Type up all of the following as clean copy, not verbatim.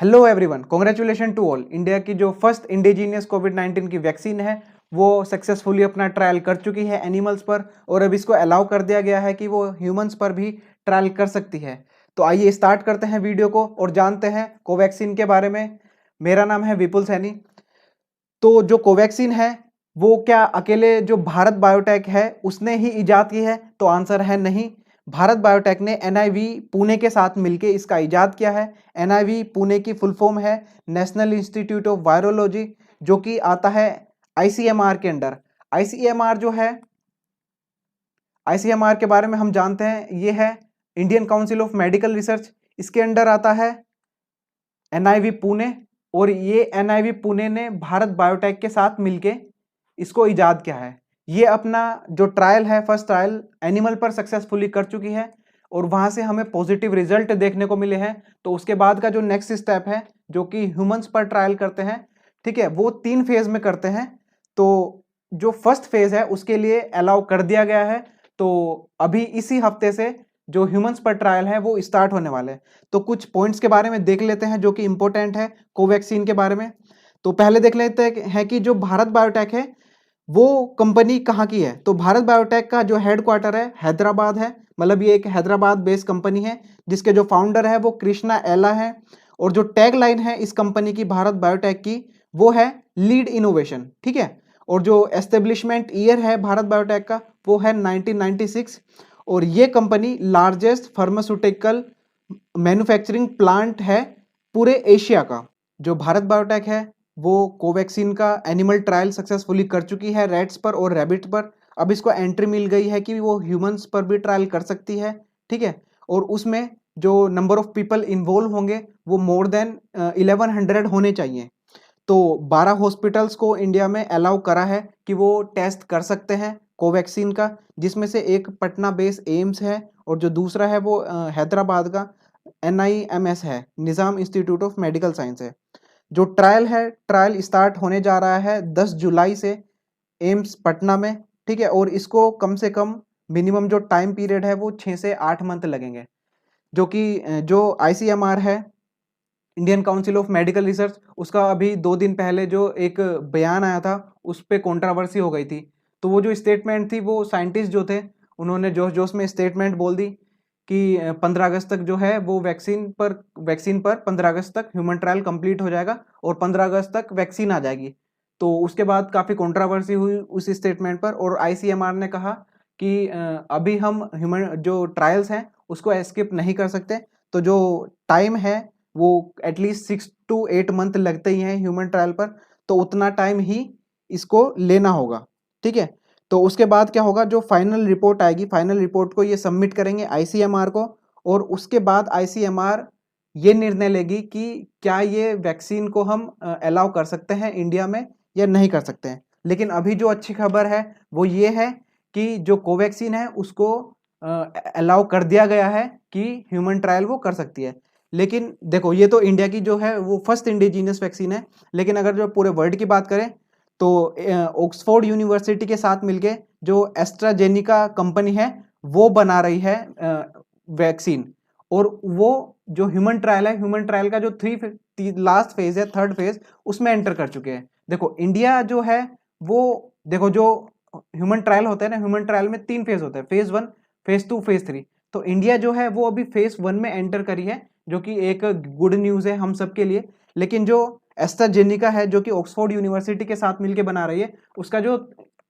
Hello everyone, congratulation to all. India की जो first indigenous कोविड-19 की वैक्सीन है वो सक्सेसफुली अपना ट्रायल कर चुकी है एनिमल्स पर, और अब इसको अलाउ कर दिया गया है कि वो ह्यूमंस पर भी ट्रायल कर सकती है। तो आइए स्टार्ट करते हैं वीडियो को और जानते हैं कोवैक्सीन के बारे में। मेरा नाम है विपुल सैनी। तो जो कोवैक्सीन है वो क्या अकेले जो भारत बायोटेक है उसने ही इजाद की है? तो आंसर है नहीं। भारत बायोटेक ने एनआईवी पुणे के साथ मिलकर इसका इजाद किया है। एनआईवी पुणे की फुल फॉर्म है नेशनल इंस्टीट्यूट ऑफ वायरोलॉजी, जो कि आता है आईसीएमआर के अंडर। आईसीएमआर जो है, आईसीएमआर के बारे में हम जानते हैं, ये है Indian council of medical research. इसके अंडर आता है एनआईवी पुणे, और ये एनआईवी पुणे ने भारत बायोटेक के साथ मिलके इसको इजाद किया है। ये अपना जो ट्रायल है, फर्स्ट ट्रायल एनिमल पर सक्सेसफुली कर चुकी है और वहां से हमें पॉजिटिव रिजल्ट देखने को मिले हैं। तो उसके बाद का जो नेक्स्ट स्टेप है, जो कि ह्यूमंस पर ट्रायल करते हैं, ठीक है, वो 3 फेज में करते हैं। तो जो फर्स्ट फेज है उसके लिए अलाउ कर दिया गया है। तो अभी इसी हफ्ते से जो ह्यूमंस पर ट्रायल है वो स्टार्ट होने वाले हैं। तो कुछ पॉइंट्स के बारे में देख लेते हैं जो कि इंपॉर्टेंट है कोवैक्सीन के बारे में। तो पहले देख लेते हैं कि जो भारत बायोटेक है वो कंपनी कहाँ की है। तो भारत बायोटेक का जो हेडक्वार्टर है हैदराबाद है, मतलब ये एक हैदराबाद बेस्ड कंपनी है जिसके जो फाउंडर है वो कृष्णा एला है। और जो टैग लाइन है इस कंपनी की, भारत बायोटेक की, वो है लीड इनोवेशन, ठीक है। और जो एस्टेब्लिशमेंट ईयर है भारत बायोटेक का वो है 1996। और ये company largest pharmaceutical manufacturing plant है पूरे एशिया का। जो भारत बायोटेक है वो कोवैक्सीन का एनिमल ट्रायल सक्सेसफुली कर चुकी है रैट्स पर और रैबिट पर। अब इसको एंट्री मिल गई है कि वो ह्यूमंस पर भी ट्रायल कर सकती है, ठीक है। और उसमें जो नंबर ऑफ पीपल इन्वॉल्व होंगे वो मोर देन 1100 होने चाहिए। तो 12 हॉस्पिटल्स को इंडिया में अलाउ करा है कि वो टेस्ट कर सकते हैं कोवैक्सीन का, जिसमें से एक पटना बेस एम्स है और जो दूसरा है वो हैदराबाद का NIMS है, निज़ाम इंस्टीट्यूट ऑफ मेडिकल साइंस है। जो ट्रायल है, ट्रायल स्टार्ट होने जा रहा है 10 जुलाई से एम्स पटना में, ठीक है। और इसको कम से कम मिनिमम जो टाइम पीरियड है वो 6 से 8 मंथ लगेंगे। जो कि जो आईसीएमआर है, Indian council of medical research, उसका अभी 2 दिन पहले जो एक बयान आया था उस पर कॉन्ट्रावर्सी हो गई थी। तो वो जो स्टेटमेंट थी वो साइंटिस्ट जो थे उन्होंने जोश जोश में स्टेटमेंट बोल दी कि 15 अगस्त तक जो है वो वैक्सीन पर 15 अगस्त तक ह्यूमन ट्रायल कंप्लीट हो जाएगा और 15 अगस्त तक वैक्सीन आ जाएगी। तो उसके बाद काफ़ी कंट्रोवर्सी हुई उस स्टेटमेंट पर, और आईसीएमआर ने कहा कि अभी हम ह्यूमन जो ट्रायल्स हैं उसको स्किप नहीं कर सकते। तो जो टाइम है वो एटलीस्ट 6 to 8 मंथ लगते ही हैं ह्यूमन ट्रायल पर, तो उतना टाइम ही इसको लेना होगा, ठीक है। तो उसके बाद क्या होगा, जो फाइनल रिपोर्ट आएगी, फाइनल रिपोर्ट को ये सबमिट करेंगे आईसीएमआर को, और उसके बाद आईसीएमआर ये निर्णय लेगी कि क्या ये वैक्सीन को हम अलाउ कर सकते हैं इंडिया में या नहीं कर सकते हैं। लेकिन अभी जो अच्छी खबर है वो ये है कि जो कोवैक्सीन है उसको अलाउ कर दिया गया है कि ह्यूमन ट्रायल वो कर सकती है। लेकिन देखो, ये तो इंडिया की जो है वो फर्स्ट इंडिजीनियस वैक्सीन है, लेकिन अगर जो पूरे वर्ल्ड की बात करें तो ऑक्सफोर्ड यूनिवर्सिटी के साथ मिलके जो एस्ट्राजेनिका कंपनी है वो बना रही है वैक्सीन। और वो जो ह्यूमन ट्रायल है, ह्यूमन ट्रायल का जो लास्ट फेज है, थर्ड फेज, उसमें एंटर कर चुके हैं। देखो इंडिया जो है वो, देखो जो ह्यूमन ट्रायल होता है ना, ह्यूमन ट्रायल में 3 फेज होता है, फेज 1, फेज 2, फेज 3। तो इंडिया जो है वो अभी फेज 1 में एंटर करी है, जो कि एक गुड न्यूज है हम सब के लिए। लेकिन जो एस्ट्राजेनिका है जो कि ऑक्सफोर्ड यूनिवर्सिटी के साथ मिलकर बना रही है, उसका जो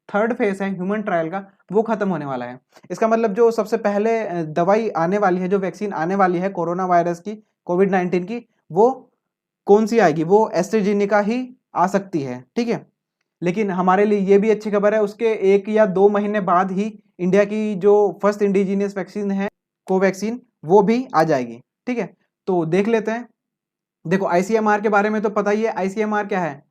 थर्ड फेज है ह्यूमन ट्रायल का वो खत्म होने वाला है। इसका मतलब जो सबसे पहले दवाई आने वाली है, जो वैक्सीन आने वाली है कोरोना वायरस की, कोविड-19 की, वो कौन सी आएगी? वो एस्ट्राजेनिका ही आ सकती है, ठीक है। लेकिन हमारे लिए ये भी अच्छी खबर है, उसके 1 या 2 महीने बाद ही इंडिया की जो फर्स्ट इंडिजीनियस वैक्सीन है कोवैक्सीन, वो भी आ जाएगी, ठीक है। तो देख लेते हैं। देखो आईसीएमआर के बारे में तो पता ही है। आईसीएमआर क्या है?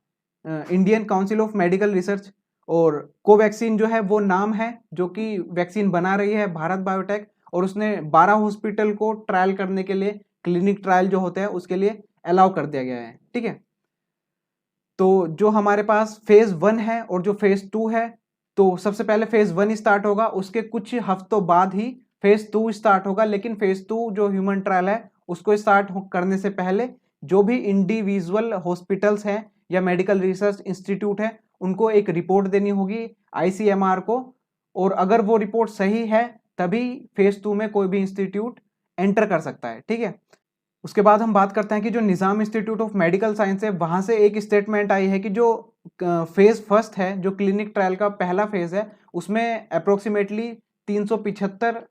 Indian council of medical research. और कोवैक्सीन जो है वो नाम है जो कि वैक्सीन बना रही है भारत बायोटेक, और उसने 12 हॉस्पिटल को ट्रायल करने के लिए, क्लिनिक ट्रायल जो होते हैं उसके लिए अलाउ कर दिया गया है, ठीक है। तो जो हमारे पास फेज 1 है और जो फेज 2 है, तो सबसे पहले फेज 1 स्टार्ट होगा, उसके कुछ हफ्तों बाद ही फेज 2 स्टार्ट होगा। लेकिन फेज 2 जो ह्यूमन ट्रायल है उसको स्टार्ट करने से पहले जो भी इंडिविजुअल हॉस्पिटल्स हैं या मेडिकल रिसर्च इंस्टीट्यूट है उनको एक रिपोर्ट देनी होगी ICMR को, और अगर वो रिपोर्ट सही है तभी फेज 2 में कोई भी इंस्टीट्यूट एंटर कर सकता है। ठीक है, उसके बाद हम बात करते हैं कि जो निज़ाम इंस्टीट्यूट ऑफ मेडिकल साइंस है वहाँ से एक स्टेटमेंट आई है कि जो फेज फर्स्ट है, जो क्लिनिक ट्रायल का पहला फेज है, उसमें अप्रोक्सीमेटली 375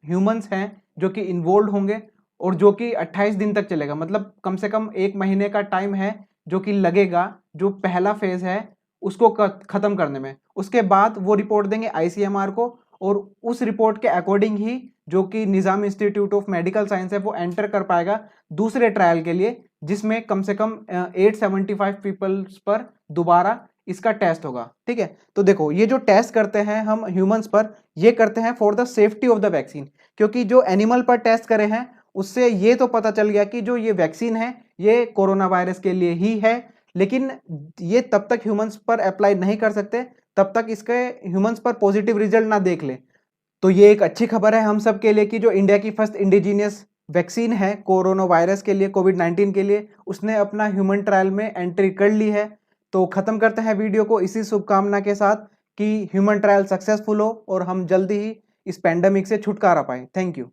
ह्यूमंस हैं जो कि इन्वॉल्व होंगे और जो कि 28 दिन तक चलेगा, मतलब कम से कम 1 महीने का टाइम है जो कि लगेगा जो पहला फेज है उसको खत्म करने में। उसके बाद वो रिपोर्ट देंगे ICMR को और उस रिपोर्ट के अकॉर्डिंग ही जो कि निज़ाम इंस्टीट्यूट ऑफ मेडिकल साइंस है वो एंटर कर पाएगा दूसरे ट्रायल के लिए, जिसमें कम से कम 875 पीपल्स पर दोबारा इसका टेस्ट होगा। ठीक है, तो देखो ये जो टेस्ट करते हैं हम ह्यूमंस पर, ये करते हैं for the safety of the vaccine, क्योंकि जो एनिमल पर टेस्ट करे हैं उससे ये तो पता चल गया कि जो ये वैक्सीन है ये कोरोना वायरस के लिए ही है, लेकिन ये तब तक ह्यूमंस पर अप्लाई नहीं कर सकते तब तक इसके ह्यूमंस पर पॉजिटिव रिजल्ट ना देख ले। तो ये एक अच्छी खबर है हम सब के लिए कि जो इंडिया की फर्स्ट इंडिजीनियस वैक्सीन है कोरोना वायरस के लिए, कोविड-19 के लिए, उसने अपना ह्यूमन ट्रायल में एंट्री कर ली है। तो खत्म करते हैं वीडियो को इसी शुभकामना के साथ कि ह्यूमन ट्रायल सक्सेसफुल हो और हम जल्दी ही इस पैंडेमिक से छुटकारा पाएं। Thank you.